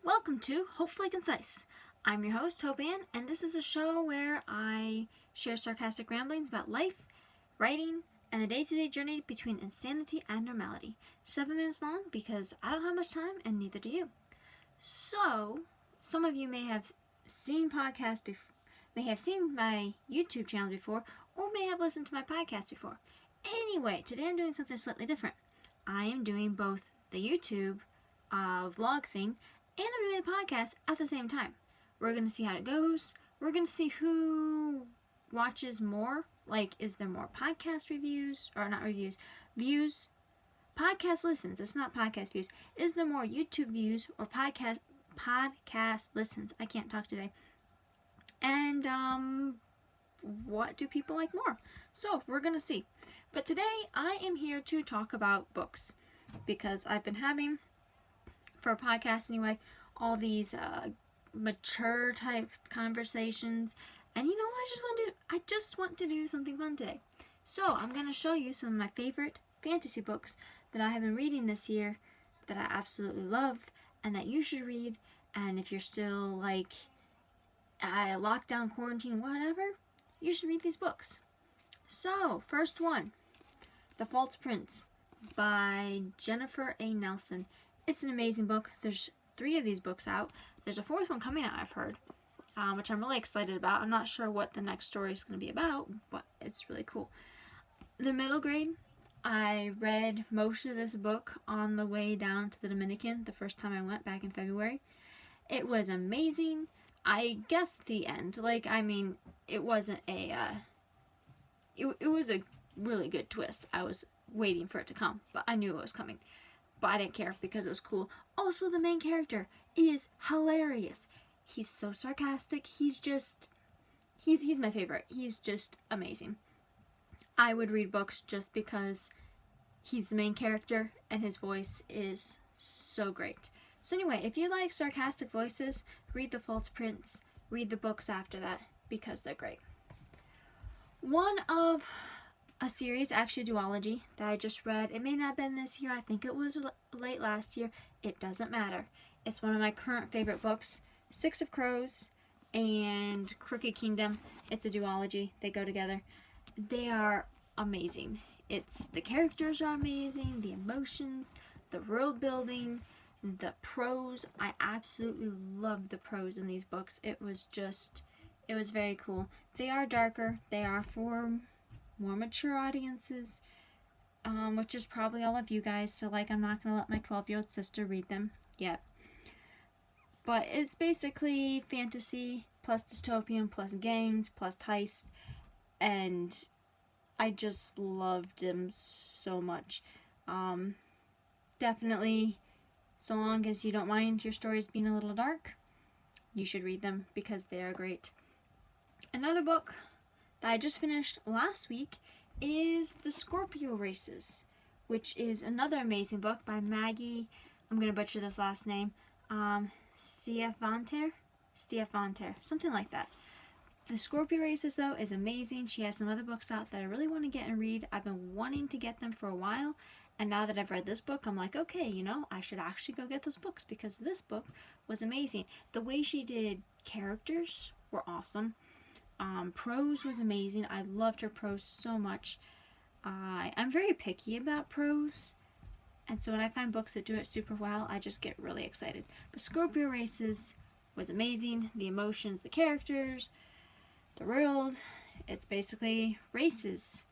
Welcome to Hopefully Concise. I'm your host, Hope Ann, and this is a show where I share sarcastic ramblings about life, writing, and the day-to-day journey between insanity and normality. 7 minutes long because I don't have much time and neither do you. So, some of you may have seen podcasts may have seen my YouTube channel before, or may have listened to my podcast before. Anyway, today I'm doing something slightly different. I am doing both the YouTube vlog thing and I'm doing the podcast at the same time. We're going to see how it goes. We're going to see who watches more. Like, is there more podcast reviews? Or not reviews. Views. Podcast listens. It's not podcast views. Is there more YouTube views or podcast listens? I can't talk today. And, what do people like more? So, we're going to see. But today, I am here to talk about books. Because I've been having, for a podcast anyway, all these mature type conversations, and you know, I just want to do something fun today. So I'm going to show you some of my favorite fantasy books that I have been reading this year that I absolutely love and that you should read. And if you're still like lockdown, quarantine, whatever, you should read these books. So first one, The False Prince by Jennifer A. Nelson. It's an amazing book. There's 3 of these books out. There's a 4th one coming out, I've heard, which I'm really excited about. I'm not sure what the next story is going to be about, but it's really cool. The middle grade, I read most of this book on the way down to the Dominican the first time I went back in February. It was amazing. I guessed the end. It wasn't a, it was a really good twist. I was waiting for it to come, but I knew it was coming. But I didn't care because it was cool. Also, the main character is hilarious. He's so sarcastic. He's my favorite. He's just amazing. I would read books just because he's the main character and his voice is so great. So anyway, if you like sarcastic voices, read The False Prince. Read the books after that because they're great. One of a series, actually a duology, that I just read. It may not have been this year. I think it was late last year. It doesn't matter. It's one of my current favorite books. 6 of Crows and Crooked Kingdom. It's a duology. They go together. They are amazing. The characters are amazing. The emotions, the world building, the prose. I absolutely love the prose in these books. It was very cool. They are darker. They are for more mature audiences, which is probably all of you guys, so I'm not going to let my 12-year-old sister read them yet. But it's basically fantasy, plus dystopian, plus gangs, plus heist, and I just loved them so much. Definitely, so long as you don't mind your stories being a little dark, you should read them because they are great. Another book that I just finished last week is The Scorpio Races, which is another amazing book by Maggie, I'm going to butcher this last name, Stiefvater, something like that. The Scorpio Races, though, is amazing. She has some other books out that I really want to get and read. I've been wanting to get them for a while, and now that I've read this book, I'm like, okay, I should actually go get those books because this book was amazing. The way she did characters were awesome. Prose was amazing. I loved her prose so much. I'm very picky about prose, and so when I find books that do it super well, I just get really excited. But Scorpio Races was amazing. The emotions, the characters, the world. It's basically races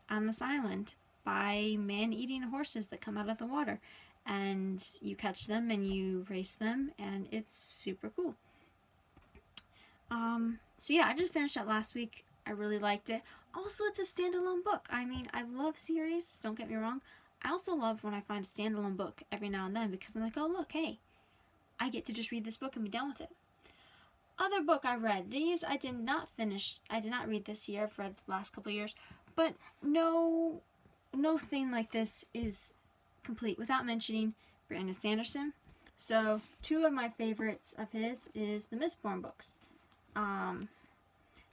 on this island by man-eating horses that come out of the water, and you catch them and you race them, and it's super cool. So yeah, I just finished that last week. I really liked it. Also, it's a standalone book. I love series, don't get me wrong. I also love when I find a standalone book every now and then because I'm like, oh look, hey, I get to just read this book and be done with it. Other book I read. These I did not finish. I did not read this year. I've read the last couple years. But no thing like this is complete without mentioning Brandon Sanderson. So 2 of my favorites of his is the Mistborn books.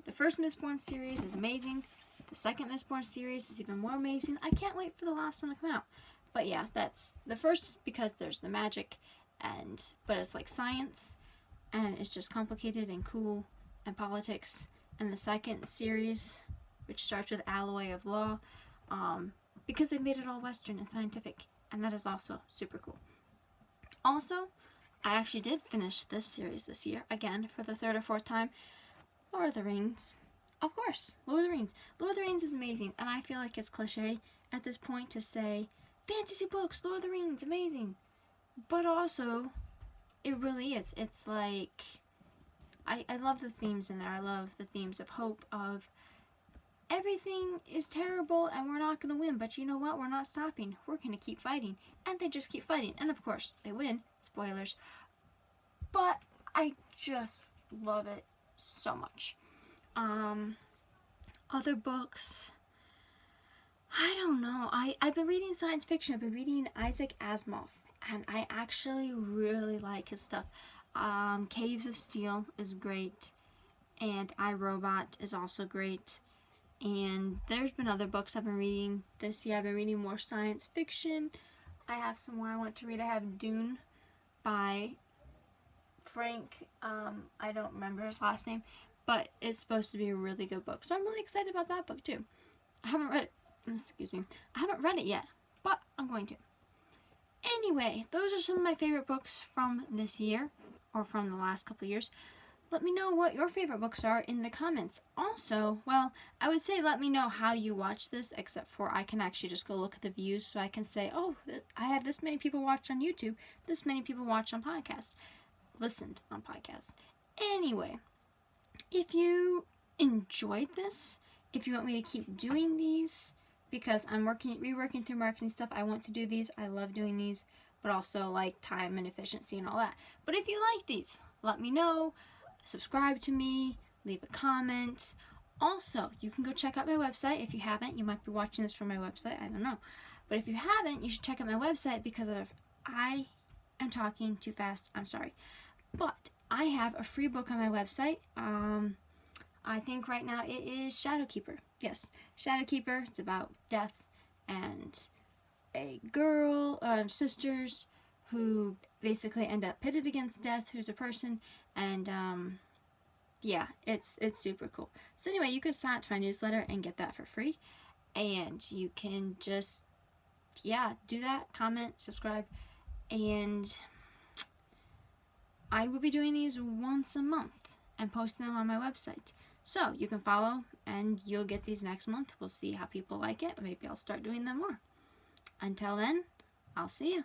The first Mistborn series is amazing. The second Mistborn series is even more amazing. I can't wait for the last one to come out. But yeah, that's the first because there's the magic but it's like science, and it's just complicated and cool, and politics. And the second series, which starts with Alloy of Law, because they made it all Western and scientific, and that is also super cool. Also, I actually did finish this series this year, again, for the third or fourth time, Lord of the Rings. Of course, Lord of the Rings. Lord of the Rings is amazing, and I feel like it's cliche at this point to say, fantasy books, Lord of the Rings, amazing. But also, it really is. It's like, I love the themes in there. I love the themes of hope, of everything is terrible and we're not going to win, but you know what? We're not stopping. We're going to keep fighting. And they just keep fighting. And of course, they win. Spoilers. But I just love it so much. Other books, I don't know. I've been reading science fiction. I've been reading Isaac Asimov, and I actually really like his stuff. Caves of Steel is great, and I, Robot is also great. And there's been other books I've been reading this year. I've been reading more science fiction. I have some more I want to read. I have Dune by Frank, I don't remember his last name, but it's supposed to be a really good book. So I'm really excited about that book too. I haven't read it yet, but I'm going to. Anyway, those are some of my favorite books from this year, or from the last couple of years. Let me know what your favorite books are in the comments. Also, well, I would say let me know how you watch this, except for I can actually just go look at the views, so I can say, oh, I have this many people watch on YouTube, this many people watch on podcasts, listened on podcasts. Anyway, if you enjoyed this, if you want me to keep doing these, because I'm reworking through marketing stuff, I want to do these, I love doing these, but also like time and efficiency and all that. But if you like these, let me know. Subscribe to me, leave a comment. Also, you can go check out my website. If you haven't, you might be watching this from my website, I don't know. But if you haven't, you should check out my website, because I am talking too fast, I'm sorry. But I have a free book on my website. I think right now it is Shadowkeeper. Yes, Shadowkeeper. It's about death and a girl, sisters who basically end up pitted against death, who's a person, and yeah, it's super cool. So anyway, you can sign up to my newsletter and get that for free, and you can just, yeah, do that, comment, subscribe, and I will be doing these once a month and posting them on my website. So you can follow and you'll get these next month. We'll see how people like it. Maybe I'll start doing them more. Until then, I'll see you.